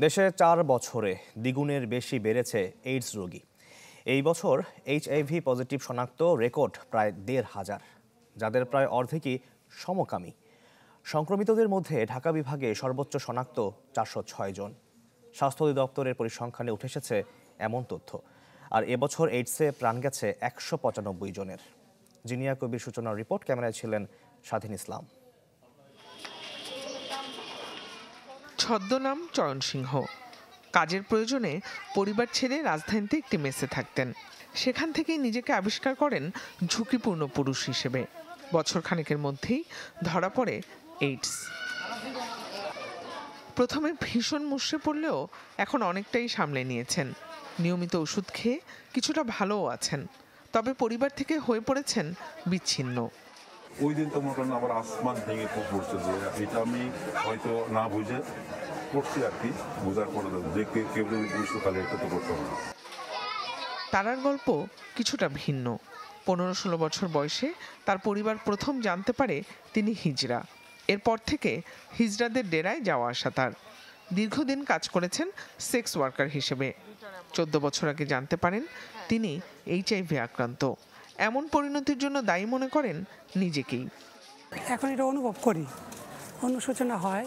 দেশে 4 বছরে দ্বিগুণের বেশি বেড়েছে এইডস রোগী। এই বছর এইচআইভি পজিটিভ শনাক্ত রেকর্ড প্রায় 1,500, যাদের প্রায় অর্ধেকই সমকামী। সংক্রমিতদের মধ্যে ঢাকা বিভাগে সর্বোচ্চ শনাক্ত 406 জন। স্বাস্থ্য অধিদপ্তরের পরিসংখ্যানে উঠে এসেছে এমন তথ্য। আর এবছর এইডসে প্রাণ গেছে 195 জনের। জিনিয়া কবির সূচনার রিপোর্ট, ক্যামেরায় ছিলেন স্বাধীন ইসলাম। ছদ্মনাম চয়ন সিংহ। কাজের প্রয়োজনে পরিবার ছেড়ে রাজধানীতে একটি মেসে থাকতেন। সেখান থেকেই নিজেকে আবিষ্কার করেন ঝুঁকিপূর্ণ পুরুষ হিসেবে। বছর খানেকের মধ্যেই ধরা পড়ে এইডস। প্রথমে ভীষণ মুষড়ে পড়লেও এখন অনেকটাই সামলে নিয়েছেন। নিয়মিত ওষুধ খেয়ে কিছুটা ভালোও আছেন, তবে পরিবার থেকে হয়ে পড়েছেন বিচ্ছিন্ন। ওই দিন তো মনে করেন আমার আসমান ভেঙে পড়ছে যে এটা আমি হয়তো না বুঝে করছি আর কি, বোঝার পরে যে কেউ যদি বুঝতো তাহলে এটা তো করতে হবে। তারার গল্প কিছুটা ভিন্ন। 15-16 বছর বয়সে তার পরিবার প্রথম জানতে পারে তিনি হিজড়া। এরপর থেকে হিজড়াদের ডেরায় যাওয়া আসা তার। দীর্ঘদিন কাজ করেছেন সেক্স ওয়ার্কার হিসেবে। 14 বছর আগে জানতে পারেন তিনি এইচআইভি আক্রান্ত। এমন পরিণতির জন্য দায়ী মনে করেন নিজেকেই। এখন এটা অনুভব করি, অনুশোচনা হয়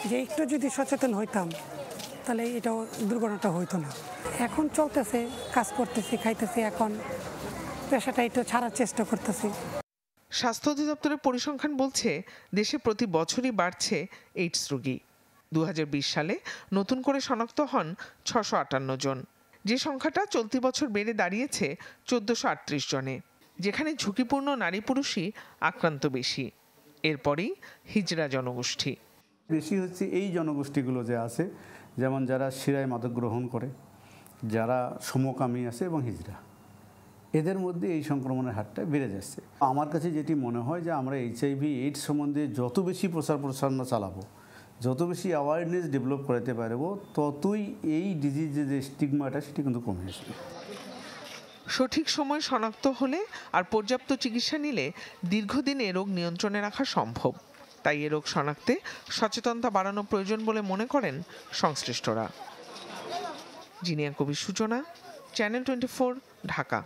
যে একটু যদি সচেতন হইতাম তাহলে এটা দুর্ঘটনাটা হইতো না। এখন চলতেছে, কাজ করতেছি, খাইতেছি, এখন পেশাটা একটু ছাড়ার চেষ্টা করতেছি। স্বাস্থ্য অধিদপ্তরের পরিসংখ্যান বলছে দেশে প্রতি বছরই বাড়ছে এইডস রোগী। 2020 সালে নতুন করে শনাক্ত হন 658 জন। যে সংখ্যাটা চলতি বছর বেড়ে দাঁড়িয়েছে 1438 জনে, যেখানে ঝুঁকিপূর্ণ নারী পুরুষই আক্রান্ত বেশি। এরপরেই হিজড়া জনগোষ্ঠী। বেশি হচ্ছে এই জনগোষ্ঠীগুলো যে আছে, যেমন যারা শিরায় মাদক গ্রহণ করে, যারা সমকামী আছে এবং হিজড়া, এদের মধ্যে এই সংক্রমণের হারটা বেড়ে যাচ্ছে। আমার কাছে যেটি মনে হয় যে আমরা এইচআইভি এইডস সম্বন্ধে যত বেশি প্রচার প্রসারণা চালাবো, যত বেশি অ্যাওয়ারনেস ডেভেলপ করাতে পারবো, ততই এই ডিজিজের যে স্টিগমাটা সেটি কিন্তু কমে আসবে। সঠিক সময় শনাক্ত হলে আর পর্যাপ্ত চিকিৎসা নিলে দীর্ঘদিন এ রোগ নিয়ন্ত্রণে রাখা সম্ভব। তাই এ রোগ শনাক্তে সচেতনতা বাড়ানো প্রয়োজন বলে মনে করেন সংশ্লিষ্টরা। জিনিয়া কবির সূচনা, চ্যানেল 24, ঢাকা।